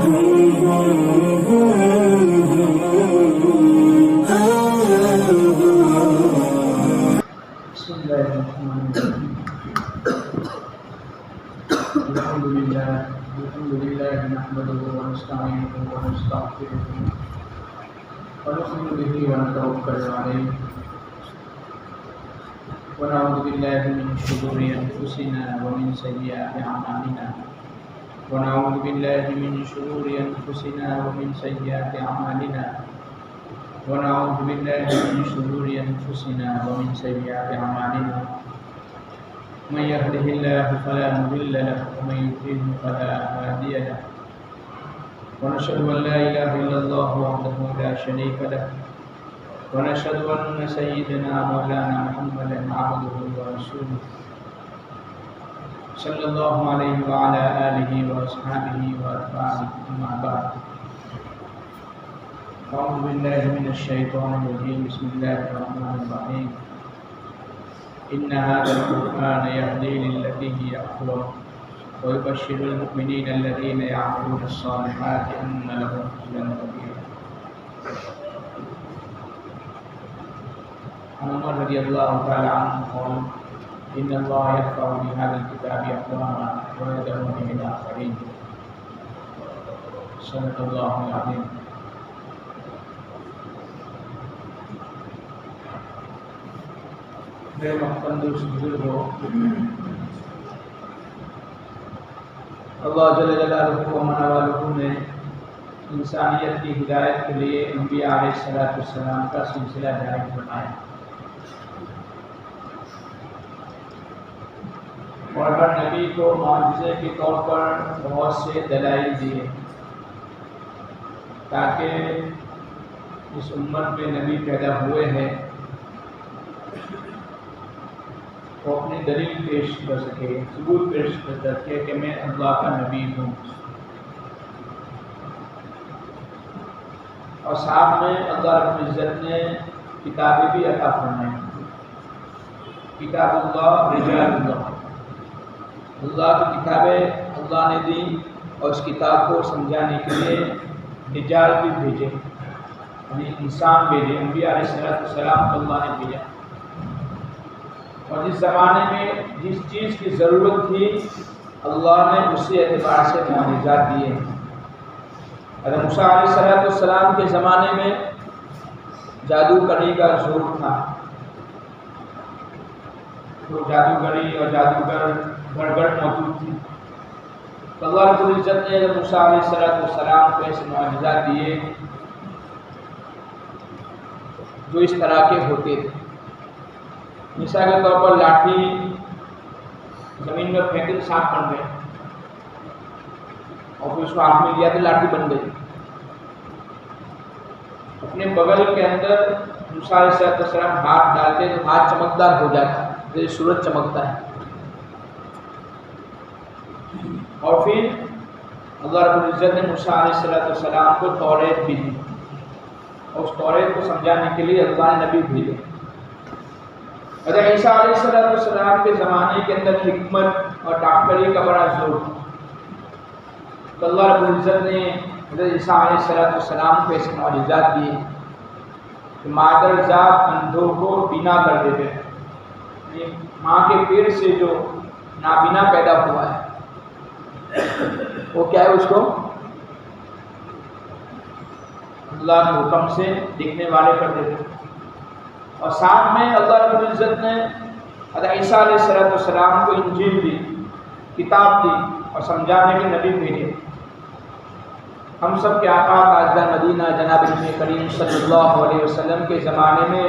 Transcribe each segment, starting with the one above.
بسم الله الرحمن الرحيم. الحمد لله نحمده ونستعينه ونستغفره ونؤمن به ونتوكل عليه ونعوذ بالله من شرور انفسنا ومن سيئات اعمالنا ونعوذ بالله من شرور انفسنا ومن سيئات اعمالنا ونعوذ بالله من شرور انفسنا ومن سيئات اعمالنا من يهده الله فلا مضل له ومن يضلل فلا هادي له ونشهد ان لا اله الا الله وحده لا شريك له ونشهد ان سيدنا مولانا محمدا عبده ورسوله صلى الله عليه وعلى اله واصحابه واتباعه اما بعد أعوذ بالله من الشيطان الرجيم بسم الله الرحمن الرحيم إن هذا القرآن يهدي للتي هي أقوم ويبشر المؤمنين الذين يعملون الصالحات أن لهم أجرا كبيرا. عن عمر رضي الله تعالى عنه قال إن الله يرفع بهذا الكتاب أقواما ويدعو به الآخرين. صدق الله العظيم. میرے محترم دوست بزرگوں، اللہ جل جلالہ و منوالہ نے انسانیت کی ہدایت کے لیے انبیاء علیہ السلام کا سلسلہ جاری فرمایا اور ہر نبی کو معجزے کے طور پر بہت سے دلائل دیے تاکہ اس امت میں نبی پیدا ہوئے ہیں وہ اپنی دلیل پیش کر سکے، ثبوت پیش کر سکے کہ میں اللہ کا نبی ہوں، اور ساتھ میں اللہ رب العزت نے کتابیں بھی عطا فرمائی. کتاب اللہ رجال اللہ، اللہ کی کتابیں اللہ نے دی اور اس کتاب کو سمجھانے کے لیے رجال بھی بھیجے، یعنی انسان بھیجے، انبیاء علیہ السلام کو اللہ نے بھیجا. اور جس زمانے میں جس چیز کی ضرورت تھی اللہ نے اسی اعتبار سے معجزات دیے. حضرت موسیٰ علیہ السلام کے زمانے میں جادوگری کا زور تھا، تو جادوگری اور جادوگر گھر گھر موجود تھی. تو اللہ رب العزت نے حضرت موسیٰ علیہ السلام کو ایسے معجزات دیے جو اس طرح کے ہوتے تھے. مثال کے طور پر لاٹھی زمین میں پھینکے سانپ بن گئے اور پھر اس کو ہاتھ میں لیا تو لاٹھی بن گئی. اپنے بغل کے اندر موسیٰ علیہ السلام ہاتھ ڈالتے تو ہاتھ چمکدار ہو جاتا جیسے سورج چمکتا ہے. اور پھر اللہ رب العزت نے موسیٰ علیہ السلام کو توریت بھی دی اور اس توریت کو سمجھانے کے لیے اللہ نے نبی بھیجے. حضرت عیسیٰ علیہ السلام کے زمانے کے اندر حکمت اور ڈاکٹری کا بڑا زور تھا، تو اللہ رب العزت نے حضرت عیسیٰ علیہ السلام کو ایسے معجزات دیے کہ مادر ذات اندھوں کو بینا کر دیتے ہیں. یعنی ماں کے پیٹ سے جو نابینا پیدا ہوا ہے وہ کیا ہے، اس کو اللہ کے حکم سے دیکھنے والے کر دیتے ہیں. اور ساتھ میں اللہ رب العزت نے حضرت عیسیٰ علیہ السلام کو انجیل دی، کتاب دی اور سمجھانے کے نبی بھیجے. ہم سب کے آقا تاجدار مدینہ جناب نبی کریم صلی اللہ علیہ وسلم کے زمانے میں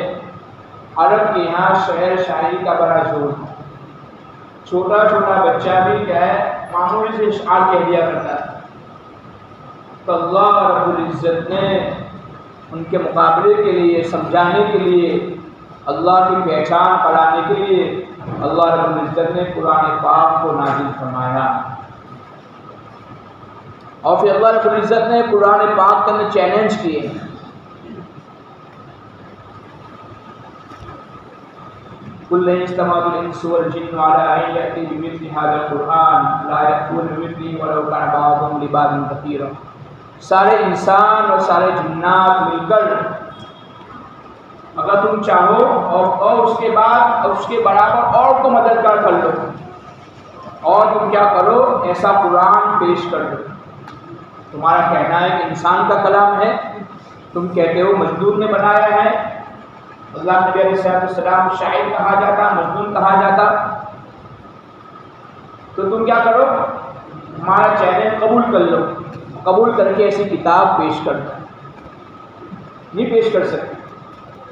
عرب کے یہاں شعر شاعری کا بڑا زور تھا. چھوٹا چھوٹا بچہ بھی کیا ہے معمولی سے اشعار کہہ دیا کرتا ہے. تو اللہ رب العزت نے ان کے مقابلے کے لیے، سمجھانے کے لیے، اللہ کی پہچان کرانے کے لیے اللہ رب العزت نے قرآن پاک کو نازل فرمایا. اور پھر اللہ رب العزت نے قرآن پاک کے اندر چیلنج کیے. کل اجتماع الانس والجن على ان ياتوا بمثل هذا القرآن لا ياتون بمثله ولو كان بعضهم لبعض ظهيرا. سارے انسان اور سارے جنات مل کر اگر تم چاہو اور اس کے بعد اور اس کے برابر اور کو مددگار کر لو، اور تم کیا کرو، ایسا قرآن پیش کر دو۔ تمہارا کہنا ہے کہ انسان کا کلام ہے، تم کہتے ہو مجنون نے بنایا ہے۔ اللہ نبی علیہ السلام شاعر کہا جاتا، مجنون کہا جاتا، تو تم کیا کرو، ہمارا چیلنج قبول کر لو، قبول کر کے ایسی کتاب پیش کر دو۔ نہیں پیش کر سکتے۔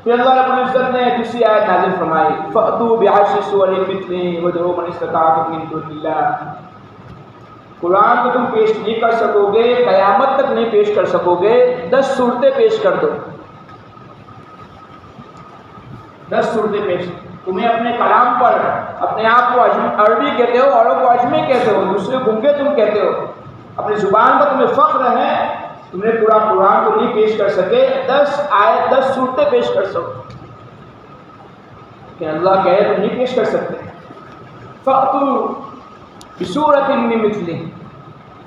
پھر اللہ رب العزت نے دوسری آیت نازل فرمائی، فَأْتُوا بِعَشْرِ سُوَرٍ مِثْلِهِ وَادْعُوا مَنِ اسْتَطَعْتُم مِّن دُونِ اللَّهِ۔ قرآن کو تم پیش نہیں کر سکو گے، قیامت تک نہیں پیش کر سکو گے، 10 صورتیں پیش کر دو، 10 صورتیں پیش۔ تمہیں اپنے کلام پر، اپنے آپ کو عربی کہتے ہو، اوروں کو عجمی کہتے ہو، دوسرے گنگے تم کہتے ہو، اپنی زبان پر تمہیں فخر ہے، تم نے پورا قرآن کو نہیں پیش کر سکے، 10 آیت 10 صورتیں پیش کر سکو، کہ اللہ کہے تم نہیں پیش کر سکتے۔ فَأْتُوا بِسُورَةٍ مِّن مِثْلِهِ۔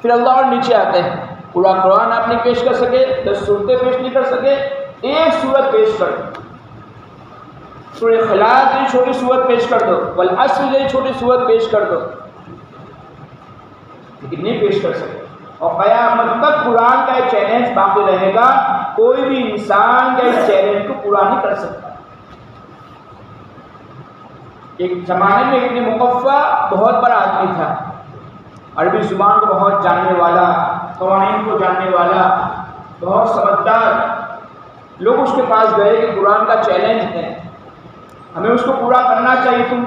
پھر اللہ اور نیچے آتے ہیں، پورا قرآن آپ نہیں پیش کر سکے، 10 صورتیں پیش نہیں کر سکے، ایک صورت پیش کر دو۔ سورہ اخلاص کی چھوٹی صورت پیش کر دو، والعصر کی چھوٹی صورت پیش کر دو، لیکن نہیں پیش کر سکے۔ اور قیامت تک قرآن کا ایک چیلنج باقی رہے گا، کوئی بھی انسان کا اس چیلنج کو پورا نہیں کر سکتا۔ ایک زمانے میں ابن مقفع بہت بڑا آدمی تھا، عربی زبان کو بہت جاننے والا، قوانین کو جاننے والا، بہت سمجھدار۔ لوگ اس کے پاس گئے کہ قرآن کا چیلنج ہے، ہمیں اس کو پورا کرنا چاہیے، تم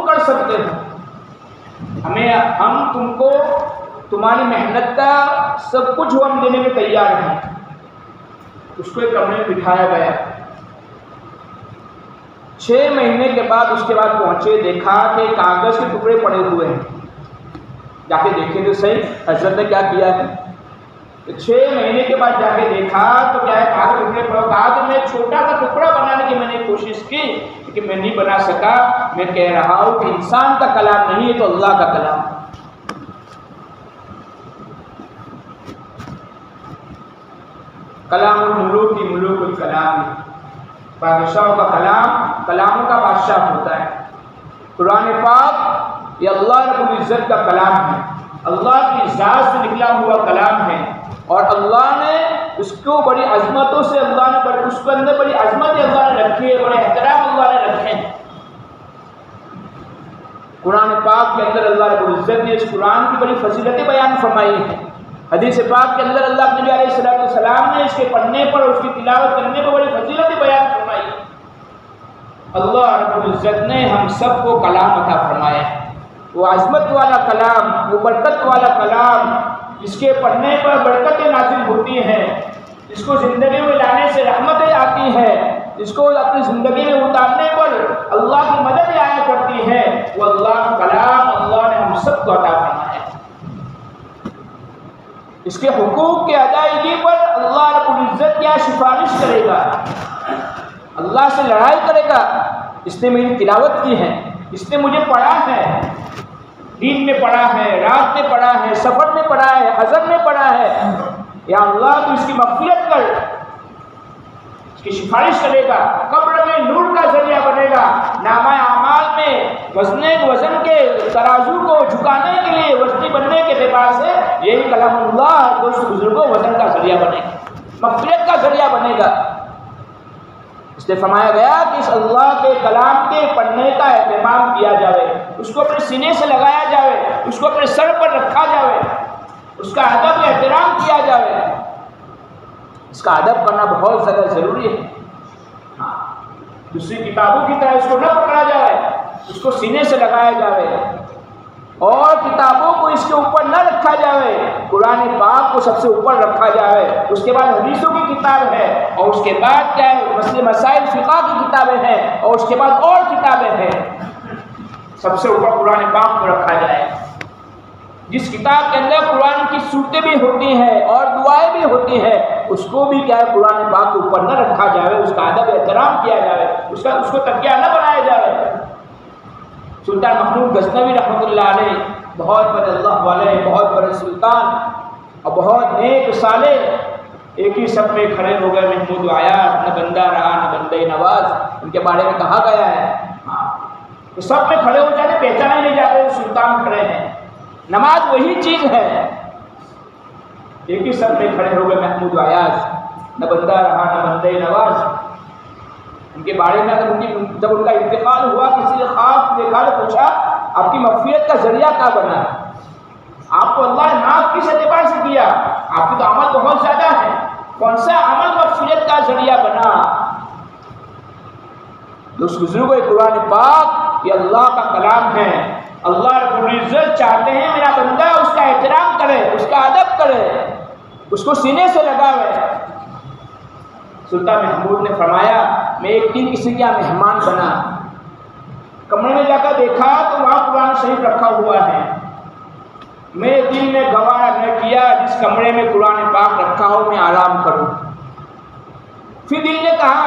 کر سکتے ہو، ہم تم کو تمہاری محنت کا سب کچھ ہم دینے میں تیار ہیں۔ اس کو ایک کمرے میں بٹھایا گیا، 6 مہینے کے بعد اس کے بعد پہنچے، دیکھا کہ کاغذ کے ٹکڑے پڑے ہوئے ہیں، جا کے دیکھے تو صحیح حضرت نے کیا کیا ہے۔ 6 مہینے کے بعد جا کے دیکھا تو کیا ہے، کاغذ ٹکڑے پڑے، کہا تو میں چھوٹا سا ٹکڑا بنانے کی میں نے کوشش کی لیکن میں نہیں بنا سکا۔ میں کہہ رہا ہوں کہ انسان کا کلام نہیں ہے تو اللہ کا کلام ہے۔ کلام الملوک کی ملوک الکلام، بادشاہوں کا کلام کلاموں کا بادشاہ ہوتا ہے۔ قرآن پاک یہ اللہ رب العزت کا کلام ہے، اللہ کی ذات سے نکلا ہوا کلام ہے، اور اللہ نے اس کو بڑی عظمتوں سے اس کے اندر بڑی عظمت اللہ نے رکھی ہے، بڑے احترام اللہ نے رکھے ہیں۔ قرآن پاک کے اندر اللہ رب العزت نے اس قرآن کی بڑی فضیلتیں بیان فرمائی ہیں۔ حدیث پاک کے اندر اللہ نبی علیہ السلام نے اس کے پڑھنے پر، اس کی تلاوت کرنے پر بڑی فضیلتیں بیان فرمائی ہیں۔ اللہ رب العزت نے ہم سب کو کلام عطا فرمایا ہے، وہ عظمت والا کلام، وہ برکت والا کلام، جس کے پڑھنے پر برکتیں نازل ہوتی ہیں، جس کو زندگی میں لانے سے رحمتیں آتی ہیں، جس کو اپنی زندگی میں اتارنے پر اللہ کی مدد آیا کرتی ہے، وہ اللہ کا کلام اللہ نے ہم سب کو عطا فرمایا ہے۔ اس کے حقوق کے ادائیگی پر اللہ رب العزت کیا سفارش کرے گا، اللہ سے لڑائی کرے گا، اس نے میری تلاوت کی ہے، اس نے مجھے پڑھا ہے، دین میں پڑھا ہے، رات میں پڑھا ہے، سفر میں پڑھا ہے، حضر میں پڑھا ہے، یا اللہ تو اس کی مغفرت کر، اس کی سفارش کرے گا، قبر میں نور کا ذریعہ بنے گا، نامہ اعمال میں وزن کے ترازو کو جھکانے کے لیے، وزنی بننے کے اعتبار سے یہی کلام اللہ دوست بزرگوں وزن کا ذریعہ بنے گا، مغفرت کا ذریعہ بنے گا۔ اس لیے فرمایا گیا کہ اس اللہ کے کلام کے پڑھنے کا اہتمام کیا جائے، اس کو اپنے سینے سے لگایا جائے، اس کو اپنے سر پر رکھا جائے، اس کا ادب احترام کیا جائے۔ اس کا ادب کرنا بہت زیادہ ضروری ہے۔ ہاں، دوسری کتابوں کی طرح اس کو نہ پکڑا جائے، اس کو سینے سے لگایا جائے، اور کتابوں کو اس کے اوپر نہ رکھا جائے، قرآن پاک کو سب سے اوپر رکھا جائے، اس کے بعد حدیثوں کی کتاب ہے، اور اس کے بعد کیا ہے، مسئلے مسائل فقہ کی کتابیں ہیں، اور اس کے بعد اور کتابیں ہیں، سب سے اوپر قرآن پاک کو رکھا جائے۔ جس کتاب کے اندر قرآن کی صورتیں بھی ہوتی ہیں اور دعائیں بھی ہوتی ہیں، اس کو بھی کیا ہے، قرآن پاک کے اوپر نہ رکھا جائے، اس کا ادب احترام کیا جائے، اس کو تکیہ نہ بنایا جائے۔ سلطان محمود غزنوی رحمۃ اللہ علیہ بہت بڑے اللہ والے، بہت بڑے سلطان، اور بہت نیک صالح ایک ہی سب میں کھڑے ہو گئے، محمود و عیاض، نہ بندہ رہا نہ بندہ نواز، ان کے بارے میں کہا گیا ہے تو سب میں کھڑے ہو جاتے، پہچانے نہیں جاتے سلطان کھڑے ہیں۔ نماز وہی چیز ہے، ایک ہی سب میں کھڑے ہو گئے محمود و عیاض، نہ بندہ رہا نہ بندہ نواز، ان کے بارے میں جب ان کا انتقال ہوا کسی نے خواب دیکھا تو پوچھا آپ کی مغفرت کا ذریعہ کیا بنا؟ آپ کو اللہ نے معاف کس اعتبار سے کیا؟ آپ کی تو عمل بہت زیادہ ہے، کون سا عمل مغفرت کا ذریعہ بنا؟ دوست بزرگوں، قرآن پاک یہ اللہ کا کلام ہے، اللہ رب العزت چاہتے ہیں میرا بندہ اس کا احترام کرے، اس کا ادب کرے، اس کو سینے سے لگاوے۔ سلطان محمود نے فرمایا میں ایک دن کسی کا مہمان بنا، کمرے میں جا کر دیکھا تو وہاں قرآن شریف رکھا ہوا ہے، میں دل میں گوارا نہ کیا جس کمرے میں قرآن پاک رکھا ہو میں آرام کروں۔ پھر دل نے کہا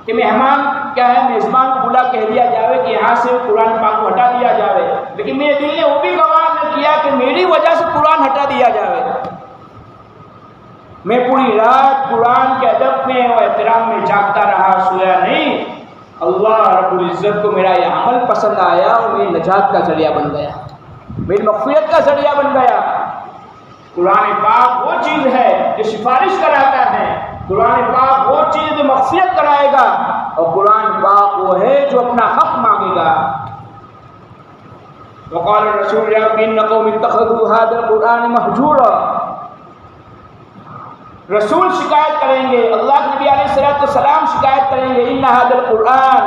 کہ مہمان کیا ہے، میزبان کو بلا کہہ دیا جاوے کہ یہاں سے قرآن پاک کو ہٹا دیا جاوے، لیکن میرے دل نے وہ بھی گوارا نہ کیا کہ میری وجہ سے قرآن ہٹا دیا جاوے۔ میں پوری رات قرآن کے ادب میں اور احترام میں جاگتا رہا، سویا نہیں۔ اللہ رب العزت کو میرا یہ عمل پسند آیا اور میری نجات کا ذریعہ بن گیا، میری مغفرت کا ذریعہ بن گیا۔ قرآن پاک وہ چیز ہے جو سفارش کراتا ہے، قرآن پاک وہ چیز جو مغفرت کرائے گا، اور قرآن پاک وہ ہے جو اپنا حق مانگے گا۔ وقال الرسول ان قوم اتخذوا هذا القرآن مهجورا، رسول شکایت کریں گے، اللہ کے نبی علیہ السلام شکایت کریں گے، ان هذا القرآن،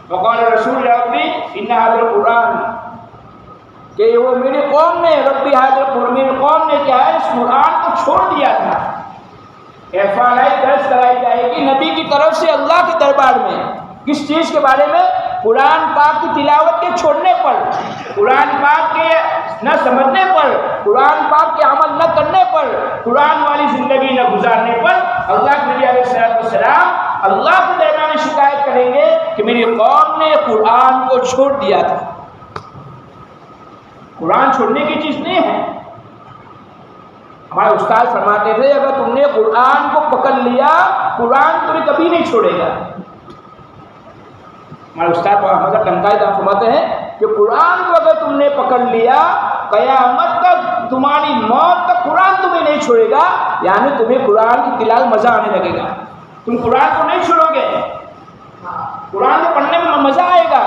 وقال الرسول ان هذا القرآن، کہ وہ میری قوم نے ربی حاضر میری قوم نے کیا ہے اس قرآن کو چھوڑ دیا تھا۔ ایفانائی درس کرائی جائے گی نبی کی طرف سے اللہ کے دربار میں، کس چیز کے بارے میں؟ قرآن پاک کی تلاوت کے چھوڑنے پر، قرآن پاک کے نہ سمجھنے پر، قرآن پاک کے عمل نہ کرنے پر، قرآن والی زندگی نہ گزارنے پر اللہ کے نبی علیہ السلام اللہ کے دربار میں شکایت کریں گے کہ میری قوم نے قرآن کو چھوڑ دیا تھا۔ قرآن چھوڑنے کی چیز نہیں ہے۔ ہمارے استاد فرماتے تھے اگر تم نے قرآن کو پکڑ لیا قرآن تمہیں کبھی نہیں چھوڑے گا۔ ہمارے استاد احمد ٹنکائی صاحب فرماتے ہیں کہ قرآن کو اگر تم نے پکڑ لیا قیامت تک تمہاری موت تک قرآن تمہیں نہیں چھوڑے گا، یعنی تمہیں قرآن کی تلاوت مزہ آنے لگے گا، تم قرآن کو نہیں چھوڑو گے، قرآن کو پڑھنے میں مزہ آئے گا۔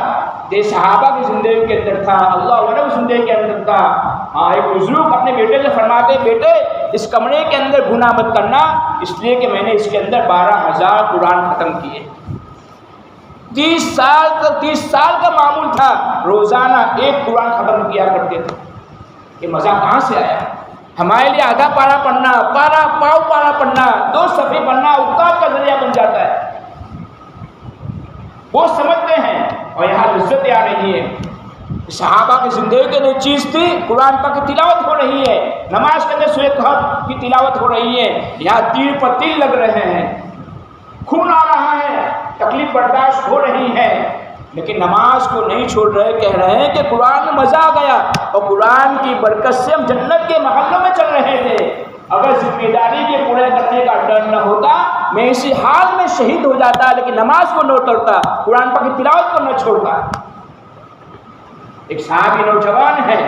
جیسے صحابہ کی زندگی کے اندر تھا، اللہ علیہ کی زندگی کے اندر تھا۔ ایک بزرگ اپنے بیٹے سے فرماتے بیٹے اس کمرے کے اندر گناہ مت کرنا، اس لیے کہ میں نے اس کے اندر 12,000 قرآن ختم کیے۔ 30 سال کا معمول تھا، روزانہ ایک قرآن ختم کیا کرتے تھے۔ یہ مزہ کہاں سے آیا؟ ہمارے لیے آدھا پارا پڑھنا، پاؤ پارا پڑھنا، 2 صفحے پڑھنا اوقات کا ذریعہ بن جاتا ہے۔ وہ سمجھتے ہیں اور یہاں لذت آ رہی ہے۔ صحابہ کی زندگی کے اندر چیز تھی، قرآن پاک کی تلاوت ہو رہی ہے، نماز کے اندر سورہ کہف کی تلاوت ہو رہی ہے، یہاں تیر پر تیر لگ رہے ہیں، خون آ رہا ہے، تکلیف برداشت ہو رہی ہے، لیکن نماز کو نہیں چھوڑ رہے، کہہ رہے ہیں کہ قرآن میں مزہ آ گیا اور قرآن کی برکت سے ہم جنت کے محلوں میں چل رہے تھے۔ اگر ذمہ داری کے پورے کرنے کا ڈر نہ ہوتا میں اسی حال میں شہید ہو جاتا، لیکن نماز کو نہ توڑتا، قرآن پاک کی تلاوت کو نہ چھوڑتا۔ ایک صحابی نوجوان ہے،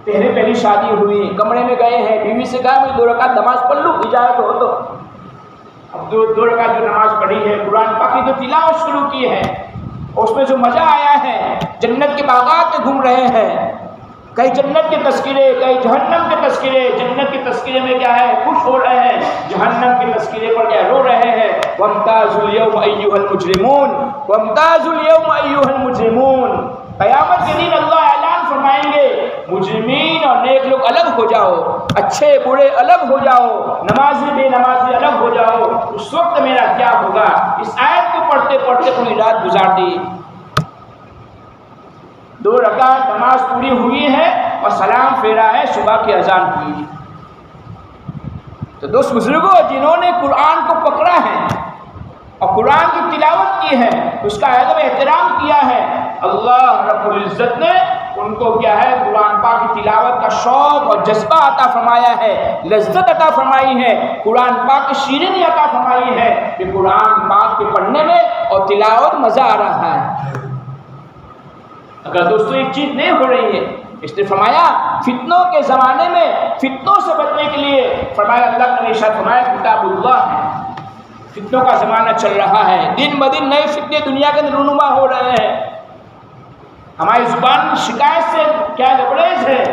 پہلی شادی ہوئی، کمرے میں گئے ہیں، بیوی سے کہا میں 2 رکعت نماز پڑھ لوں، اجازت ہو تو۔ اب 2 رکعت جو نماز پڑھی ہے، قرآن پاک کی جو تلاوت شروع کی ہے، اس میں جو مزہ آیا ہے، جنت کے باغات میں گھوم رہے ہیں، کئی جنت کے تذکرے، کئی جہنم کے تذکرے، جنت کے تذکرے میں کیا ہے خوش ہو رہے ہیں، جہنم کے تذکرے پر کیا رو رہے ہیں۔ وَامْتَازُوا الْيَوْمَ أَيُّهَا الْمُجْرِمُونَ وَامْتَازُوا الْيَوْمَ أَيُّهَا الْمُجْرِمُونَ۔ قیامت کے دن اللہ اعلان فرمائیں گے مجرمین اور نیک لوگ الگ ہو جاؤ، اچھے برے الگ ہو جاؤ، نمازی بے نمازی الگ ہو جاؤ۔ اس وقت میرا کیا ہوگا؟ اس آیت کو پڑھتے پڑھتے پوری رات گزار دی۔ 2 رکعت نماز پوری ہوئی ہے اور سلام پھیرا ہے، صبح کی اذان ہوئی۔ تو دوست بزرگوں جنہوں نے قرآن کو پکڑا ہے اور قرآن کی تلاوت کی ہے، اس کا ادب احترام کیا ہے، اللہ رب العزت نے ان کو کیا ہے قرآن پاک کی تلاوت کا شوق اور جذبہ عطا فرمایا ہے، لذت عطا فرمائی ہے، قرآن پاک کی شیرینی عطا فرمائی ہے کہ قرآن پاک کے پڑھنے میں اور تلاوت مزہ آ رہا ہے۔ اگر دوستو ایک چیز نہیں ہو رہی ہے، اس نے فرمایا فتنوں کے زمانے میں فتنوں سے بچنے کے لیے فرمایا اللہ نے ارشاد فرمایا کتاب اللہ ہے۔ فتنوں کا زمانہ چل رہا ہے، دن بدن نئے فتنے دنیا کے اندر رونما ہو رہے ہیں۔ ہماری زبان شکایت سے کیا لبریز ہے،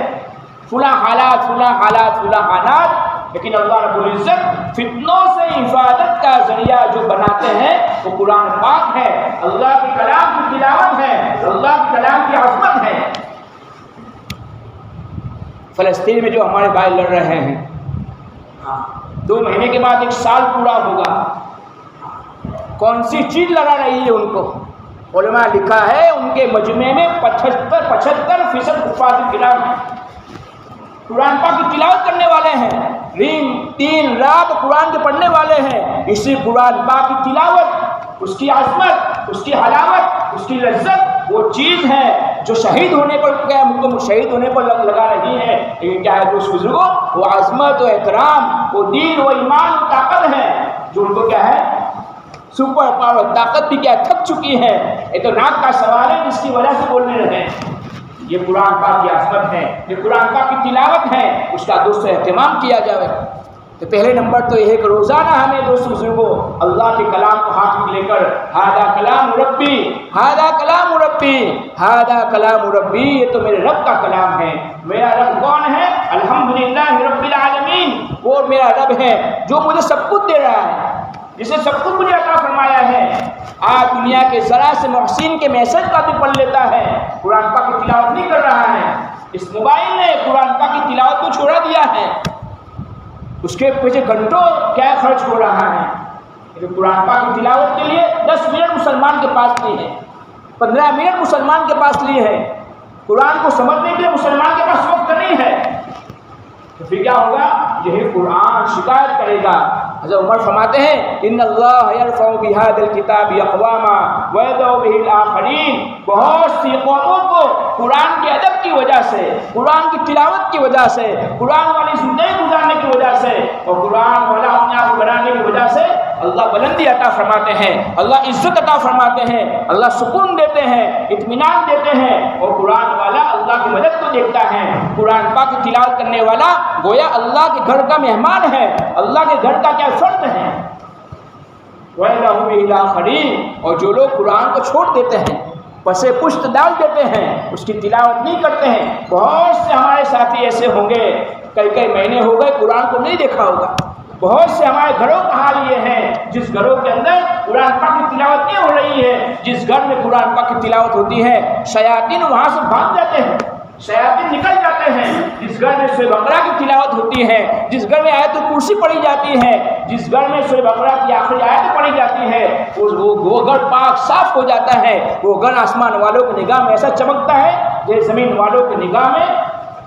فلاں حالات فلاں حالات فلاں حالات، لیکن اللہ رب العزت فتنوں سے حفاظت کا ذریعہ جو بناتے ہیں وہ قرآن پاک ہے، اللہ کے کلام کی تلاوت ہے، اللہ کے کلام کی عظمت ہے۔ فلسطین میں جو ہمارے بھائی لڑ رہے ہیں، 2 مہینے کے بعد 1 سال پورا ہوگا، کون سی چیز لڑا رہی ہے ان کو؟ علماء لکھا ہے ان کے مجمع میں 75% حفاظ کلام ہیں، قرآن پاک کی تلاوت کرنے والے ہیں، دن رات قرآن کے پڑھنے والے ہیں۔ اسی قرآن پاک کی تلاوت، اس کی عظمت، اس کی حلاوت، اس کی لذت وہ چیز ہے جو شہید ہونے پر کیا شہید ہونے پر لگا رہی ہے، لیکن کیا ہے دوست بزرگوں، وہ عظمت و احترام، وہ دین و ایمان و طاقت ہے جو ان کو کیا ہے سپر پاور طاقت بھی کیا تھک چکی ہے۔ یہ تو ناک کا سوال ہے جس کی وجہ سے بولنے رہے ہیں۔ یہ قرآن پاک کی عظمت ہے، یہ قرآن پاک کی تلاوت ہے، اس کا دوستو اہتمام کیا جائے۔ تو پہلے نمبر تو یہ ہے کہ روزانہ ہمیں دوست بزرگوں اللہ کے کلام کو ہاتھ میں لے کر ہذا کلام ربی، ہذا کلام ربی، ہذا کلام ربی، یہ تو میرے رب کا کلام ہے۔ میرا رب کون ہے؟ الحمدللہ رب العالمین، وہ میرا رب ہے جو مجھے سب کچھ دے رہا ہے، جسے سب کچھ مجھے عطا فرمایا ہے۔ آج دنیا کے ذرا سے محسن کے میسج کا بھی پڑھ لیتا ہے، قرآن پاک کی تلاوت نہیں کر رہا ہے۔ اس موبائل نے قرآن پاک کی تلاوت کو چھوڑا دیا ہے، اس کے پیچھے گھنٹوں کیا خرچ ہو رہا ہے، لیکن قرآن پاک کی تلاوت کے لیے 10 منٹ مسلمان کے پاس نہیں ہے، 15 منٹ مسلمان کے پاس لیے ہے، قرآن کو سمجھنے کے لیے مسلمان کے پاس وقت نہیں ہے، تو پھر کیا ہوگا؟ یہی قرآن شکایت کرے گا۔ حضرت عمر فرماتے ہیں ان اللہ یرفع بہذا الکتاب اقواما ویضع بہ الاخرین، بہت سی قوموں کو قرآن کے ادب کی وجہ سے، قرآن کی تلاوت کی وجہ سے، قرآن والی زندگی گزارنے کی وجہ سے اور قرآن والا اپنے آپ کو بنانے کی وجہ سے اللہ بلندی عطا فرماتے ہیں، اللہ عزت عطا فرماتے ہیں، اللہ سکون دیتے ہیں، اطمینان دیتے ہیں، اور قرآن والا اللہ کی مدد کو دیکھتا ہے۔ قرآن پاک کی تلاوت کرنے والا گویا اللہ کے گھر کا مہمان ہے، اللہ کے گھر کا کیا فرد ہے۔ وَإِذَا هُمْ إِلَىٰ آخَرِينَ، اور جو لوگ قرآن کو چھوڑ دیتے ہیں، پسے پشت ڈال دیتے ہیں، اس کی تلاوت نہیں کرتے ہیں، بہت سے ہمارے ساتھی ایسے ہوں گے کئی مہینے ہو گئے قرآن کو نہیں دیکھا ہوگا۔ بہت سے ہمارے گھروں کا حال یہ ہے جس گھروں کے اندر قرآن پاک کی تلاوت نہیں ہو رہی ہے، جس گھر میں قرآن پاک کی تلاوت ہوتی ہے شیاطین وہاں سے بھاگ جاتے ہیں، شیاطین نکل جاتے ہیں۔ جس گھر میں سورہ بقرہ کی تلاوت ہوتی ہے، جس گھر میں آیت الکرسی پڑھی جاتی ہے، جس گھر میں سورہ بقرہ کی آخری آیت پڑھی جاتی ہے، وہ گھر پاک صاف ہو جاتا ہے، وہ گھر آسمان والوں کی نگاہ میں ایسا چمکتا ہے جیسے زمین والوں کی نگاہ میں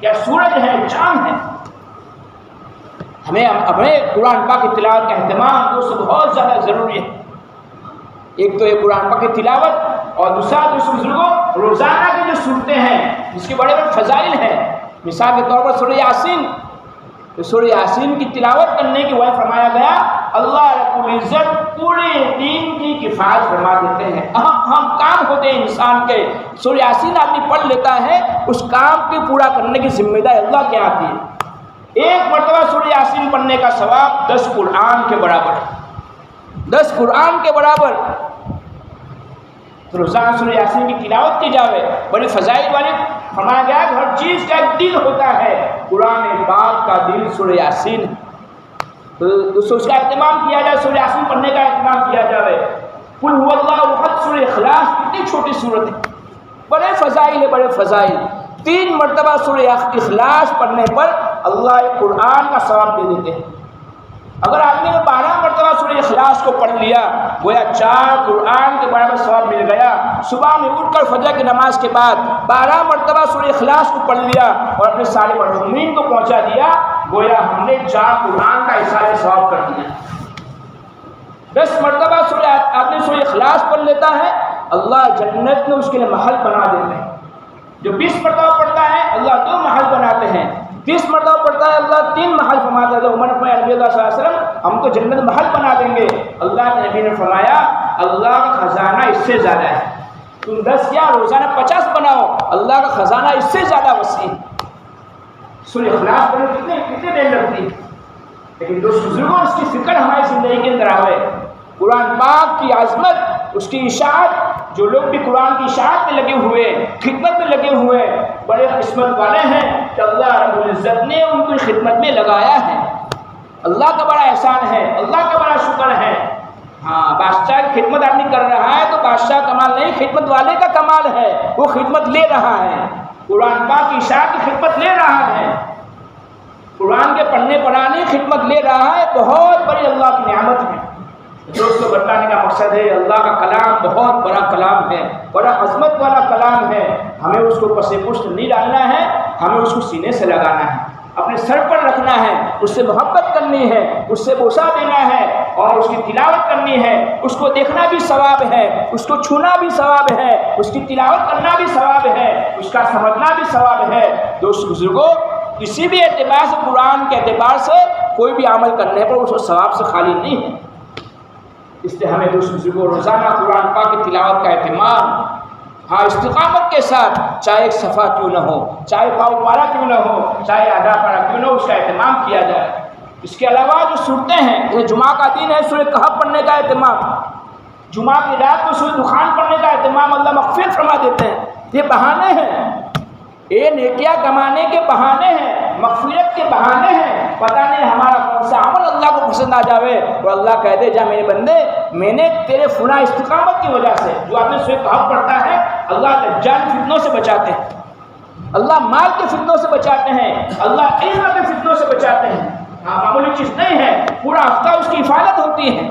کیا سورج ہے، چاند ہے۔ ہمیں اپنے قرآن پاک کی تلاوت کا اہتمام دوستو بہت زیادہ ضروری ہے۔ ایک تو یہ قرآن پاک کی تلاوت، اور دوسرا دوستو بزرگوں روزانہ کی جو صورتیں ہیں جس کے بڑے بڑے فضائل ہیں، مثال کے طور پر سورہ یاسین، تو سورہ یاسین کی تلاوت کرنے کی وجہ فرمایا گیا اللہ رب العزت پورے دین کی کفایت فرما دیتے ہیں۔ اہم کام ہوتے ہیں انسان کے، سورہ یاسین آدمی پڑھ لیتا ہے، اس کام کی پورا کرنے کی ذمہ داری اللہ کے آتی ہے۔ ایک مرتبہ سورہ یاسین پڑھنے کا ثواب 10 قرآن کے برابر ہے، 10 قرآن کے برابر۔ تو روزانہ سورہ یاسین کی تلاوت کی جاوے، بڑی فضائل والی فرمایا گیا کہ ہر چیز کا ایک دل ہوتا ہے، قرآن پاک کا دل سورہ یاسین، تو اس کا اہتمام کیا جائے، سورہ یاسین پڑھنے کا اہتمام کیا جائے۔ قل هو اللہ احد، سورہ اخلاص، اتنی چھوٹی سورت ہے، بڑے فضائل ہے، بڑے فضائل۔ 3 مرتبہ سورہ اخلاص پڑھنے پر اللہ قرآن کا ثواب دے دیتے ہیں۔ اگر آدمی نے 12 مرتبہ سورہ اخلاص کو پڑھ لیا گویا 4 قرآن کے برابر ثواب مل گیا۔ صبح میں اٹھ کر فجر کی نماز کے بعد 12 مرتبہ سورہ اخلاص کو پڑھ لیا اور اپنے سارے مرحومین کو پہنچا دیا، گویا ہم نے 4 قرآن کا احصال ثواب کر دیا۔ 10 مرتبہ آدمی سورہ اخلاص پڑھ لیتا ہے، اللہ جنت میں اس کے لیے محل بنا دیتے ہیں۔ جو 20 مرتبہ پڑھتا ہے اللہ 2 محل بناتے ہیں، 30 مرتبہ پڑھتا ہے اللہ 3 محل فرماتا ہے۔ عمر نے نبی اللہ صلی اللہ علیہ وسلم ہم تو جنت محل بنا دیں گے، اللہ کے نبی نے فرمایا اللہ کا خزانہ اس سے زیادہ ہے، تم 10 کیا روزانہ 50 بناؤ، اللہ کا خزانہ اس سے زیادہ وسیع۔ سورہ اخلاص پڑھنے کتنے دیر لگتی ہے، لیکن دوست بزرگوں اس کی فکر ہماری زندگی کے اندر آئے، قرآن پاک کی عظمت، اس کی اشاعت، جو لوگ بھی قرآن کی اشاعت میں لگے ہوئے، خدمت میں لگے ہوئے، بڑے قسمت والے ہیں کہ اللہ رب العزت نے ان کی خدمت میں لگایا ہے۔ اللہ کا بڑا احسان ہے، اللہ کا بڑا شکر ہے۔ ہاں، بادشاہ کی خدمت آدمی کر رہا ہے تو بادشاہ کمال نہیں، خدمت والے کا کمال ہے، وہ خدمت لے رہا ہے، قرآن پاک کی اشاعت کی خدمت لے رہا ہے، قرآن کے پڑھنے پڑھانے کی خدمت لے رہا ہے، بہت بڑی اللہ کی نعمت ہے۔ دوستوں بتانے کا مقصد ہے اللہ کا کلام بہت بڑا کلام ہے، بڑا عظمت والا کلام ہے، ہمیں اس کو پس پشت نہیں ڈالنا ہے، ہمیں اس کو سینے سے لگانا ہے، اپنے سر پر رکھنا ہے، اس سے محبت کرنی ہے، اس سے بوسہ دینا ہے اور اس کی تلاوت کرنی ہے، اس کو دیکھنا بھی ثواب ہے، اس کو چھونا بھی ثواب ہے، اس کی تلاوت کرنا بھی ثواب ہے، اس کا سمجھنا بھی ثواب ہے۔ دوست بزرگوں، کسی بھی اعتبار سے، قرآن کے اعتبار سے کوئی بھی عمل کرنے پر اس کو ثواب سے خالی نہیں ہے، اس لیے ہمیں دوست بزرگوں روزانہ قرآن پاک کی تلاوت کا اہتمام، ہاں استقامت کے ساتھ، چاہے ایک صفحہ کیوں نہ ہو، چاہے پاؤ پارا کیوں نہ ہو، چاہے آدھا پارا کیوں نہ ہو، اس کا اہتمام کیا جائے۔ اس کے علاوہ جو صورتیں ہیں، جیسے جمعہ کا دن ہے سورہ کہف پڑھنے کا اہتمام، جمعہ کی رات کو سورہ دخان پڑھنے کا اہتمام، اللہ مغفرت فرما دیتے ہیں۔ یہ بہانے ہیں، یہ نیکیاں کمانے کے بہانے ہیں، مغفرت کے بہانے ہیں۔ پتہ نہیں ہمارا کون سا عمل اللہ کو پسند آ جاوے اور اللہ کہہ دے جا میرے بندے، میں نے تیرے فلاں استقامت کی وجہ سے، جو آپ نے سورہ کہف پڑھتا ہے، اللہ دجال فتنوں سے بچاتے ہیں، اللہ مال کے فتنوں سے بچاتے ہیں، اللہ علم کے فتنوں سے بچاتے ہیں۔ ہاں، معمولی چیز نہیں ہے، پورا ہفتہ اس کی حفاظت ہوتی ہے۔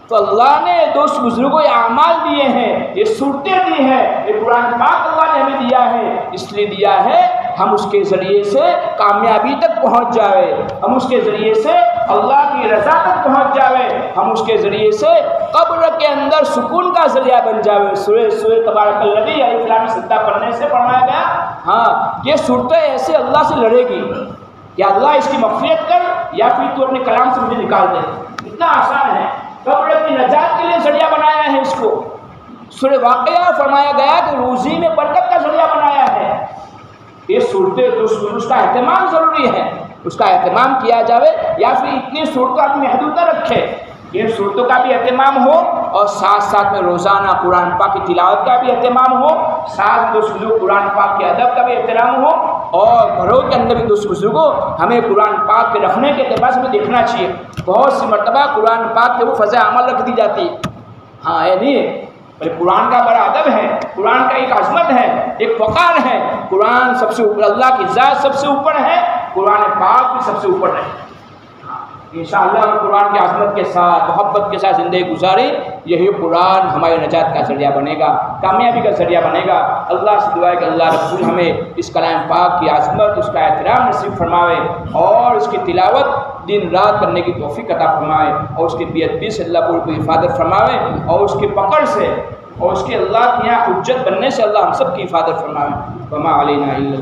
تو اللہ نے دوست بزرگوں یہ اعمال دیے ہیں، یہ صورتیں دی ہیں، یہ قرآن پاک اللہ نے ہمیں دیا ہے، اس لیے دیا ہے ہم اس کے ذریعے سے کامیابی تک پہنچ جاوے، ہم اس کے ذریعے سے اللہ کی رضا تک پہنچ جاوے، ہم اس کے ذریعے سے قبر کے اندر سکون کا ذریعہ بن جاوے۔ سورہ تبارک الذی الف لام سجدہ پڑھنے سے فرمایا گیا، ہاں یہ صورتیں ایسے اللہ سے لڑے گی، یا اللہ اس کی مغفرت کر، یا پھر تو اپنے کلام سے مجھے نکال دے، اتنا آسان ہے۔ قبر کی نجات کے لیے ذریعہ بنایا ہے اس کو۔ سورہ واقعہ فرمایا گیا کہ روزی میں برکت کا ذریعہ بنایا ہے۔ یہ صورتیں اس کا اہتمام ضروری ہے، اس کا اہتمام کیا جاوے، یا پھر اتنی صورتوں آپ محدود نہ رکھے، یہ صورتوں کا بھی اہتمام ہو اور ساتھ ساتھ میں روزانہ قرآن پاک کی تلاوت کا بھی اہتمام ہو، ساتھ دوست بزرگ قرآن پاک کے ادب کا بھی احترام ہو، اور گھروں کے اندر بھی دوست بزرگوں ہمیں قرآن پاک کے رکھنے کے اعتبار سے بھی دیکھنا چاہیے۔ بہت سی مرتبہ قرآن پاک کے وہ فضا عمل رکھ دی جاتی ہے، ہاں یہ نہیں ہے، قرآن کا بڑا ادب ہے، قرآن کا ایک عظمت ہے، ایک وقار ہے، قرآن سب سے اوپر، اللہ کی ذات سب سے اوپر ہے، قرآن پاک بھی سب سے اوپر ہے۔ انشاءاللہ قرآن کی عظمت کے ساتھ، محبت کے ساتھ زندگی گزاریں، یہی قرآن ہماری نجات کا ذریعہ بنے گا، کامیابی کا ذریعہ بنے گا۔ اللہ سے دعا ہے کہ اللہ رسول ہمیں اس کلام پاک کی عظمت، اس کا احترام نصیب فرماوے اور اس کی تلاوت دن رات کرنے کی توفیق عطا فرمائے، اور اس کی بے سے اللہ کو حفاظت فرماوے، اور اس کی پکڑ سے اور اس کے اللہ کے یہاں حجت بننے سے اللہ ہم سب کی حفاظت فرمائے۔ وما علینا الا